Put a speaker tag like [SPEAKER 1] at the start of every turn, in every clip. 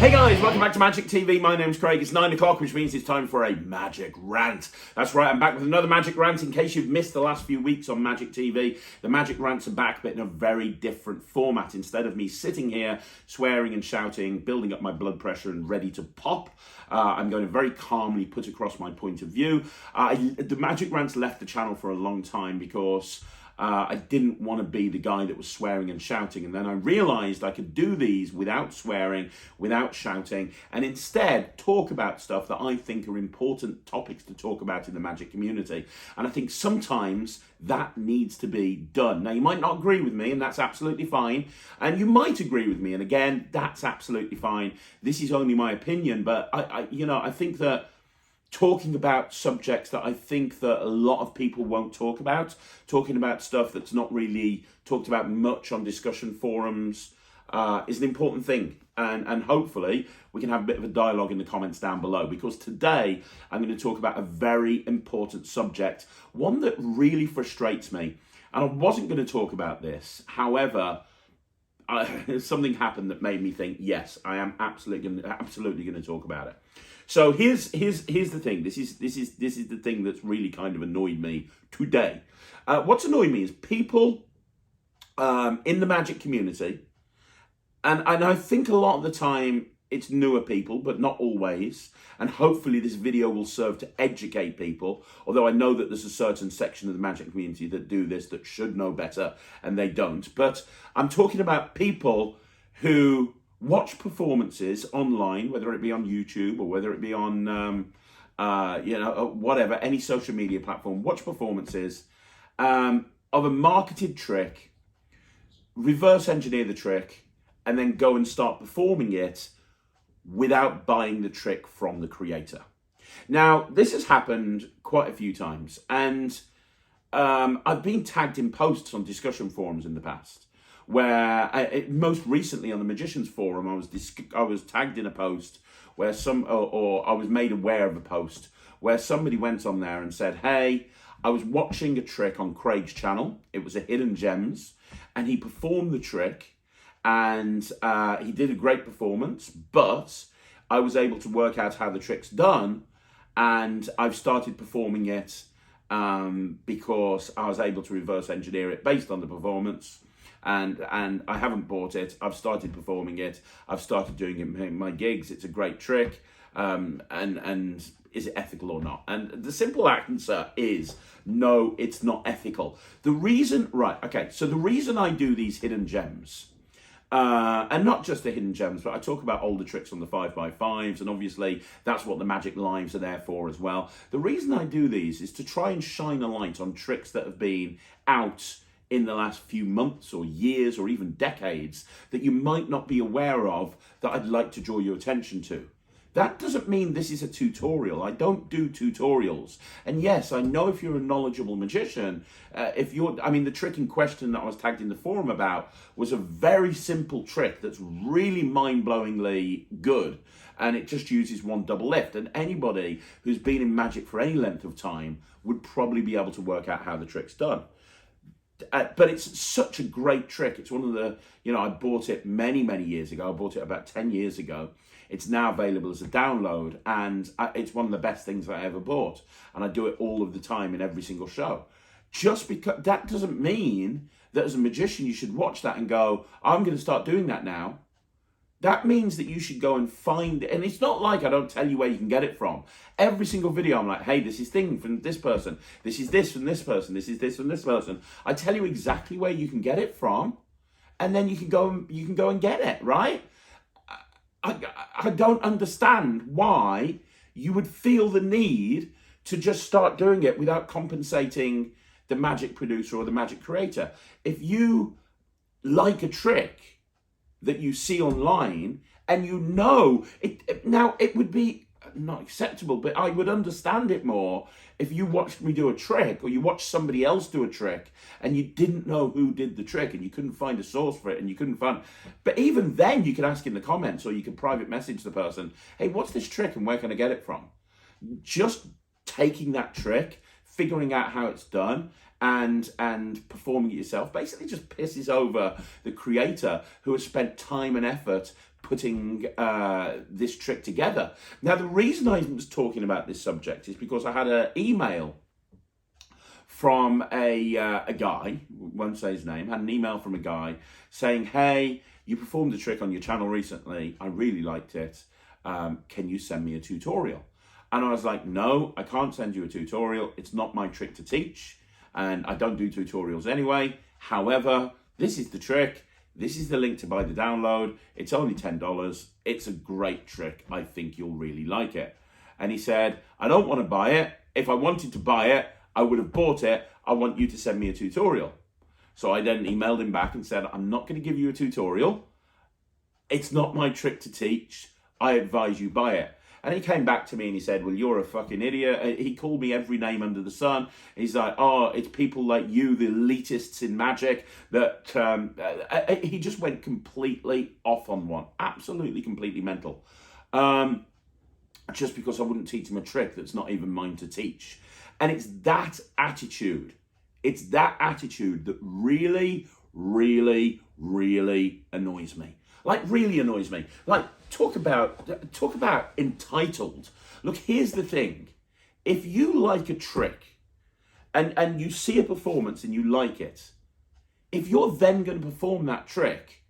[SPEAKER 1] Hey guys, welcome back to Magic TV. My name's Craig. It's 9 o'clock, which means it's time for a Magic Rant. That's right, I'm back with another Magic Rant. In case you've missed the last few weeks on Magic TV, the Magic Rants are back, but in a very different format. Instead of me sitting here, swearing and shouting, building up my blood pressure and ready to pop, I'm going to very calmly put across my point of view. The Magic Rants left the channel for a long time because I didn't want to be the guy that was swearing and shouting, and then I realized I could do these without swearing, without shouting, and instead talk about stuff that I think are important topics to talk about in the Magic community. And I think sometimes that needs to be done. Now, you might not agree with me, and that's absolutely fine, and you might agree with me, and again, that's absolutely fine. This is only my opinion, but I think that talking about subjects that I think that a lot of people won't talk about, talking about stuff that's not really talked about much on discussion forums is an important thing. And hopefully we can have a bit of a dialogue in the comments down below, because today I'm going to talk about a very important subject, one that really frustrates me. And I wasn't going to talk about this. However, something happened that made me think, yes, I am absolutely going to talk about it. So here's the thing. This is the thing that's really kind of annoyed me today. What's annoyed me is people in the Magic community, and I think a lot of the time it's newer people, but not always. And hopefully this video will serve to educate people. Although I know that there's a certain section of the Magic community that do this, that should know better, and they don't. But I'm talking about people who watch performances online, whether it be on YouTube or whether it be on, whatever, any social media platform, watch performances of a marketed trick, reverse engineer the trick, and then go and start performing it without buying the trick from the creator. Now, this has happened quite a few times, and I've been tagged in posts on discussion forums in the past, where most recently on the Magicians Forum, I was tagged in a post where I was made aware of a post where somebody went on there and said, hey, I was watching a trick on Craig's channel. It was a Hidden Gems, and he performed the trick, and he did a great performance, but I was able to work out how the trick's done, and I've started performing it because I was able to reverse engineer it based on the performance. And I haven't bought it. I've started performing it. I've started doing it in my gigs. It's a great trick. And is it ethical or not? And the simple answer is no, it's not ethical. The reason I do these hidden gems, and not just the hidden gems, but I talk about older tricks on the 5x5s, and obviously that's what the Magic Lives are there for as well. The reason I do these is to try and shine a light on tricks that have been out in the last few months or years or even decades that you might not be aware of, that I'd like to draw your attention to. That doesn't mean this is a tutorial. I don't do tutorials. And yes, I know if you're a knowledgeable magician, the trick in question that I was tagged in the forum about was a very simple trick that's really mind-blowingly good. And it just uses one double lift. And anybody who's been in Magic for any length of time would probably be able to work out how the trick's done. But it's such a great trick. It's one of the, I bought it many years ago. I bought it about 10 years ago. It's now available as a download, and it's one of the best things I ever bought. And I do it all of the time in every single show. Just because that doesn't mean that as a magician you should watch that and go, I'm going to start doing that now. That means that you should go and find it. And it's not like I don't tell you where you can get it from. Every single video I'm like, hey, this is thing from this person. This is this from this person. This is this from this person. I tell you exactly where you can get it from, and then you can go and get it, right? I don't understand why you would feel the need to just start doing it without compensating the Magic producer or the Magic creator. If you like a trick that you see online, and it would be not acceptable, but I would understand it more if you watched me do a trick, or you watched somebody else do a trick, and you didn't know who did the trick, and you couldn't find a source for it, and you couldn't find. But even then, you could ask in the comments, or you could private message the person, hey, what's this trick, and where can I get it from? Just taking that trick, figuring out how it's done, and performing it yourself basically just pisses over the creator who has spent time and effort putting this trick together. Now, the reason I was talking about this subject is because I had an email from a guy, won't say his name, had an email from a guy saying, hey, you performed a trick on your channel recently. I really liked it. Can you send me a tutorial? And I was like, no, I can't send you a tutorial. It's not my trick to teach. And I don't do tutorials anyway. However, this is the trick. This is the link to buy the download. It's only $10. It's a great trick. I think you'll really like it. And he said, I don't want to buy it. If I wanted to buy it, I would have bought it. I want you to send me a tutorial. So I then emailed him back and said, I'm not going to give you a tutorial. It's not my trick to teach. I advise you buy it. And he came back to me and he said, well, you're a fucking idiot. He called me every name under the sun. He's like, oh, it's people like you, the elitists in magic, that he just went completely off on one. Absolutely, completely mental. Just because I wouldn't teach him a trick that's not even mine to teach. And it's that attitude. It's that attitude that really, really, really annoys me. Like, really annoys me. Like, talk about entitled. Look, here's the thing. If you like a trick and you see a performance and you like it, if you're then going to perform that trick,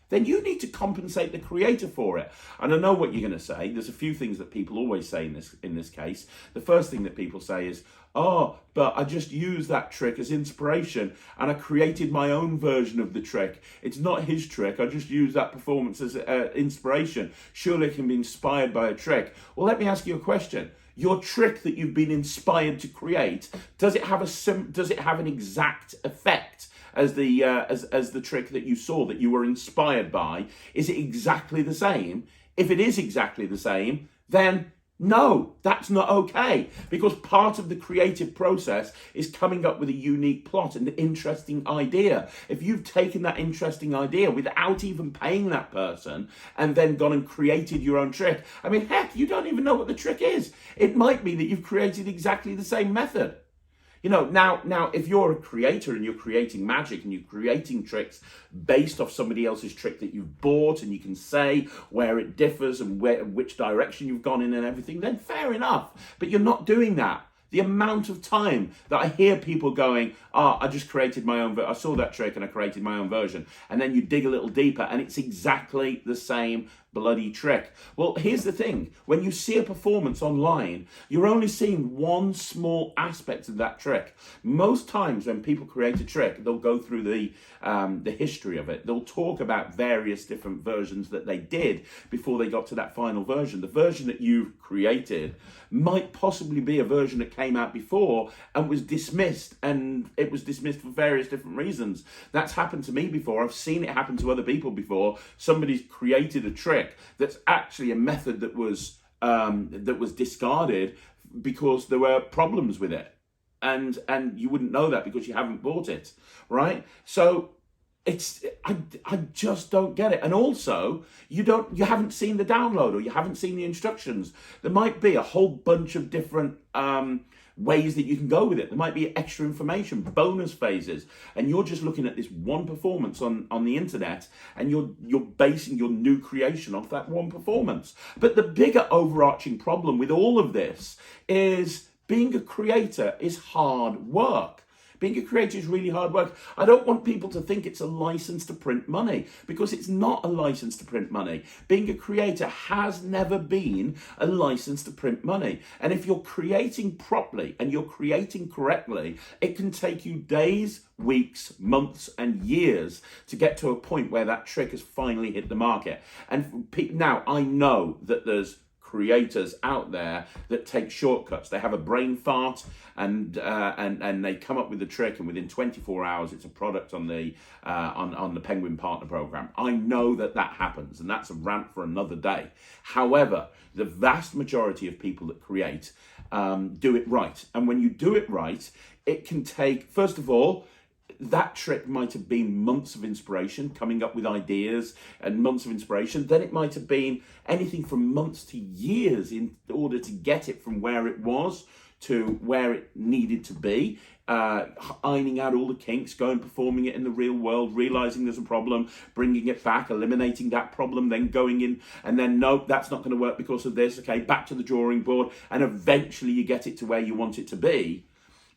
[SPEAKER 1] then you need to compensate the creator for it. And I know what you're going to say. There's a few things that people always say in this case. The first thing that people say is, oh, but I just used that trick as inspiration and I created my own version of the trick. It's not his trick. I just used that performance as inspiration. Surely it can be inspired by a trick. Well, let me ask you a question. Your trick that you've been inspired to create, does it have an exact effect as the trick that you saw, that you were inspired by? Is it exactly the same? If it is exactly the same, then no, that's not okay, because part of the creative process is coming up with a unique plot and an interesting idea. If you've taken that interesting idea without even paying that person and then gone and created your own trick, I mean, heck, you don't even know what the trick is. It might be that you've created exactly the same method. You know, now, if you're a creator and you're creating magic and you're creating tricks based off somebody else's trick that you've bought, and you can say where it differs and which direction you've gone in and everything, then fair enough. But you're not doing that. The amount of time that I hear people going, oh, I just created my own, I saw that trick and I created my own version. And then you dig a little deeper and it's exactly the same bloody trick. Well, here's the thing. When you see a performance online, you're only seeing one small aspect of that trick. Most times when people create a trick, they'll go through the history of it. They'll talk about various different versions that they did before they got to that final version. The version that you've created might possibly be a version that came out before and was dismissed, and it was dismissed for various different reasons. That's happened to me before. I've seen it happen to other people before. Somebody's created a trick that's actually a method that was discarded because there were problems with it, and you wouldn't know that because you haven't bought it, right? So I just don't get it. And also, you haven't seen the download, or you haven't seen the instructions. There might be a whole bunch of different ways that you can go with it. There might be extra information, bonus phases, and you're just looking at this one performance on the internet, and you're basing your new creation off that one performance. But the bigger overarching problem with all of this is being a creator is hard work. Being a creator is really hard work. I don't want people to think it's a license to print money, because it's not a license to print money. Being a creator has never been a license to print money. And if you're creating properly and you're creating correctly, it can take you days, weeks, months, and years to get to a point where that trick has finally hit the market. And now I know that there's creators out there that take shortcuts. They have a brain fart and they come up with the trick, and within 24 hours it's a product on the Penguin Partner Program. I know that happens, and that's a rant for another day. However, the vast majority of people that create do it right. And when you do it right, it can take, first of all, that trick might have been months of inspiration, coming up with ideas and months of inspiration. Then it might have been anything from months to years in order to get it from where it was to where it needed to be. ironing out all the kinks, going performing it in the real world, realizing there's a problem, bringing it back, eliminating that problem, then going in and then nope, that's not going to work because of this. Okay, back to the drawing board, and eventually you get it to where you want it to be.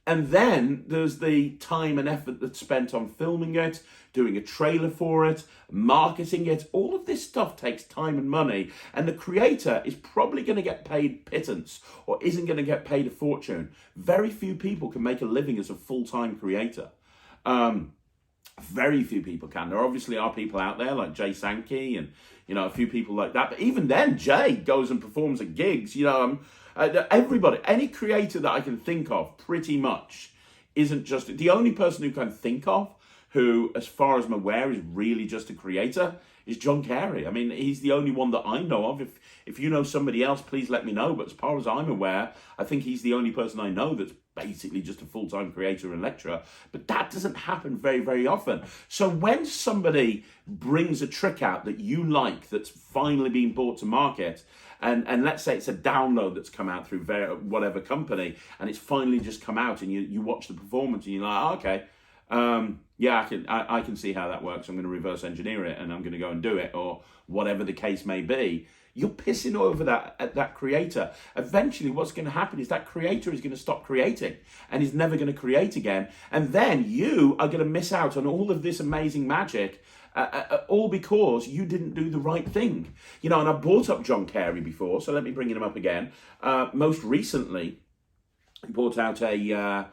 [SPEAKER 1] And then there's the time and effort that's spent on filming it, doing a trailer for it, marketing it. All of this stuff takes time and money. And the creator is probably going to get paid pittance or isn't going to get paid a fortune. Very few people can make a living as a full-time creator. Very few people can. There obviously are people out there like Jay Sankey and, a few people like that. But even then, Jay goes and performs at gigs, everybody, any creator that I can think of pretty much isn't just, the only person who can think of who, as far as I'm aware, is really just a creator is John Carey. I mean, he's the only one that I know of. If you know somebody else, please let me know. But as far as I'm aware, I think he's the only person I know that's basically just a full-time creator and lecturer. But that doesn't happen very, very often. So when somebody brings a trick out that you like, that's finally been brought to market, and let's say it's a download that's come out through whatever company, and it's finally just come out, and you watch the performance, and you're like, okay, yeah, I can see how that works. I'm going to reverse engineer it, and I'm going to go and do it, or whatever the case may be. You're pissing over that creator. Eventually, what's going to happen is that creator is going to stop creating, and he's never going to create again. And then you are going to miss out on all of this amazing magic. All because you didn't do the right thing. And I brought up John Carey before, so let me bring him up again. Most recently, he brought out a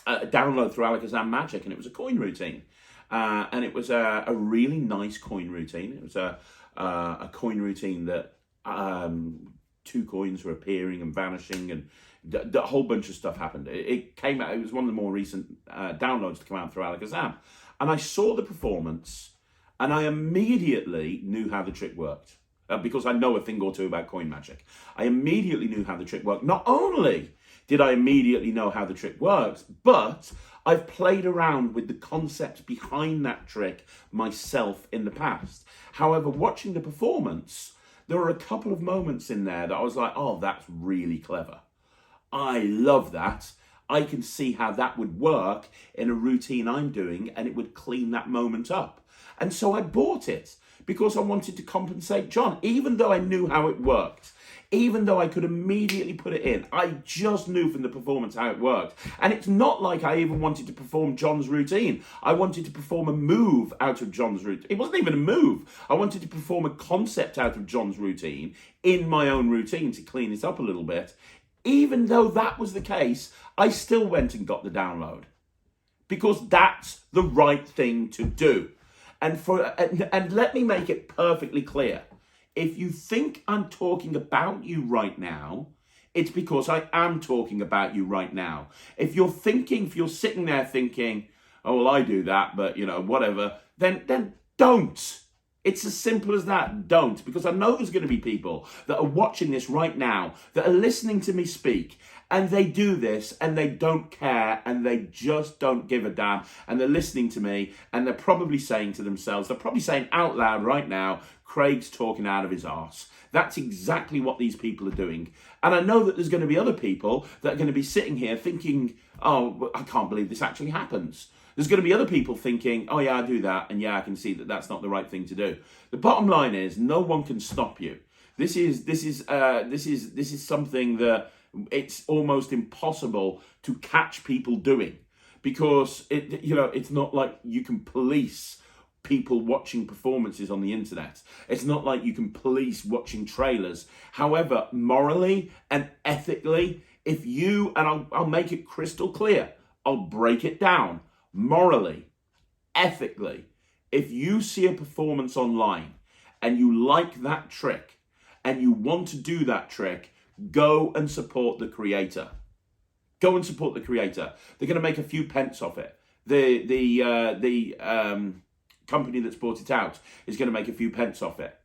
[SPEAKER 1] download through Alakazam Magic, and it was a coin routine. And it was a really nice coin routine. It was a coin routine that 2 coins were appearing and vanishing, and a whole bunch of stuff happened. It came out, it was one of the more recent downloads to come out through Alakazam. And I saw the performance, and I immediately knew how the trick worked. Because I know a thing or two about coin magic. I immediately knew how the trick worked. Not only did I immediately know how the trick works, but I've played around with the concepts behind that trick myself in the past. However, watching the performance, there were a couple of moments in there that I was like, oh, that's really clever. I love that. I can see how that would work in a routine I'm doing, and it would clean that moment up. And so I bought it because I wanted to compensate John, even though I knew how it worked. Even though I could immediately put it in, I just knew from the performance how it worked. And it's not like I even wanted to perform John's routine. I wanted to perform a move out of John's routine. It wasn't even a move. I wanted to perform a concept out of John's routine in my own routine to clean it up a little bit. Even though that was the case, I still went and got the download. Because that's the right thing to do. And let me make it perfectly clear. If you think I'm talking about you right now, it's because I am talking about you right now. If you're sitting there thinking, oh, well, I do that, but, whatever, then don't. It's as simple as that. Don't. Because I know there's going to be people that are watching this right now, that are listening to me speak, and they do this, and they don't care, and they just don't give a damn, and they're listening to me, and they're probably saying to themselves, they're probably saying out loud right now, Craig's talking out of his arse. That's exactly what these people are doing. And I know that there's going to be other people that are going to be sitting here thinking, oh, I can't believe this actually happens. There's going to be other people thinking, oh yeah, I do that, and yeah, I can see that that's not the right thing to do. The bottom line is, no one can stop you. This is something that it's almost impossible to catch people doing, because it's not like you can police people watching performances on the internet. It's not like you can police watching trailers. However, morally and ethically, if you, and I'll make it crystal clear, I'll break it down. Morally, ethically, if you see a performance online and you like that trick and you want to do that trick, go and support the creator. Go and support the creator. They're going to make a few pence off it. The company that's brought it out is going to make a few pence off it.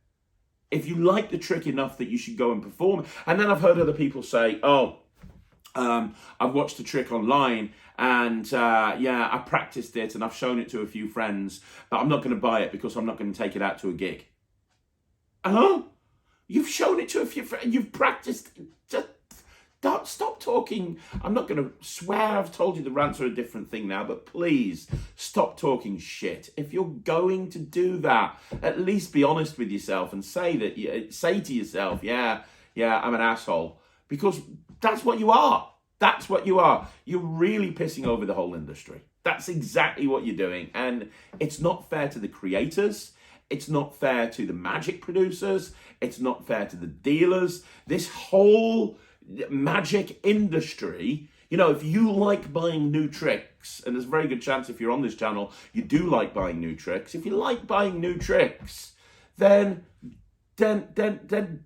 [SPEAKER 1] If you like the trick enough that you should go and perform. And then I've heard other people say, I've watched the trick online and I practiced it and I've shown it to a few friends, but I'm not going to buy it because I'm not going to take it out to a gig. You've shown it to a few friends, you've practiced. Stop talking. I'm not going to swear. I've told you the rants are a different thing now, but please stop talking shit. If you're going to do that, at least be honest with yourself and say to yourself, yeah, I'm an asshole, because that's what you are. That's what you are. You're really pissing over the whole industry. That's exactly what you're doing, and it's not fair to the creators. It's not fair to the magic producers. It's not fair to the dealers. This whole magic industry, if you like buying new tricks, and there's a very good chance if you're on this channel, you do like buying new tricks. If you like buying new tricks, then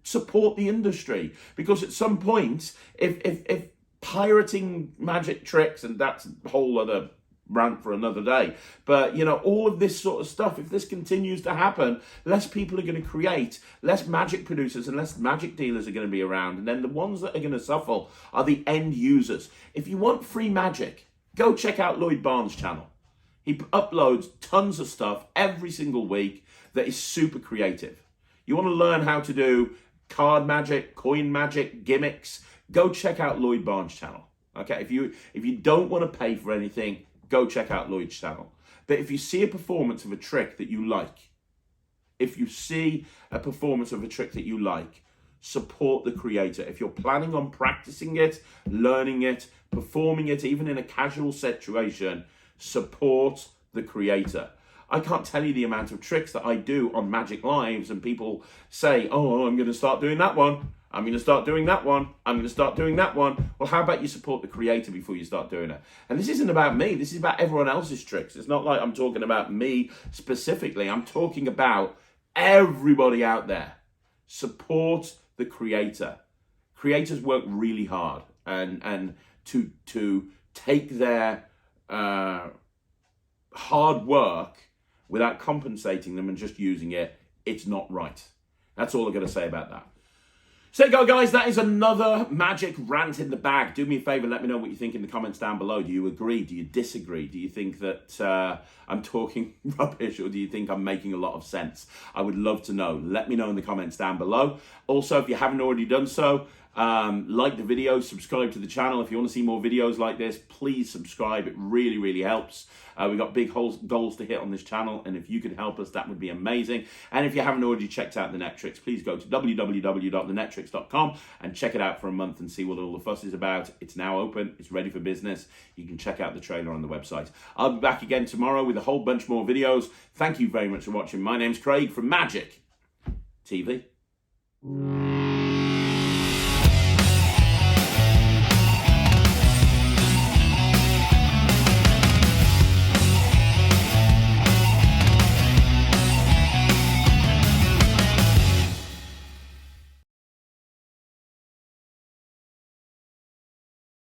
[SPEAKER 1] support the industry, because at some point, if pirating magic tricks, and that's a whole other rant for another day, but all of this sort of stuff, if this continues to happen, less people are going to create, less magic producers and less magic dealers are going to be around, and then the ones that are going to suffer are the end users. If you want free magic, go check out Lloyd Barnes' channel. He uploads tons of stuff every single week that is super creative. You want to learn how to do card magic, coin magic, gimmicks, go check out Lloyd Barnes' channel. Okay, if you don't want to pay for anything, go check out Lloyd's channel. But if you see a performance of a trick that you like, support the creator. If you're planning on practicing it, learning it, performing it, even in a casual situation, support the creator. I can't tell you the amount of tricks that I do on Magic Lives, and people say, oh, I'm going to start doing that one. I'm going to start doing that one. I'm going to start doing that one. Well, how about you support the creator before you start doing it? And this isn't about me. This is about everyone else's tricks. It's not like I'm talking about me specifically. I'm talking about everybody out there. Support the creator. Creators work really hard, and to take their hard work without compensating them and just using it, it's not right. That's all I've got to say about that. So there you go, guys. That is another magic rant in the bag. Do me a favor, let me know what you think in the comments down below. Do you agree? Do you disagree? Do you think that I'm talking rubbish, or do you think I'm making a lot of sense? I would love to know. Let me know in the comments down below. Also, if you haven't already done so, like the video, subscribe to the channel. If you want to see more videos like this, please subscribe. It really, really helps. We've got big goals to hit on this channel, and if you could help us, that would be amazing. And if you haven't already checked out the Netrix, please go to www.thenetrix.com and check it out for a month and see what all the fuss is about. It's now open. It's ready for business. You can check out the trailer on the website. I'll be back again tomorrow with a whole bunch more videos. Thank you very much for watching. My name's Craig from Magic TV.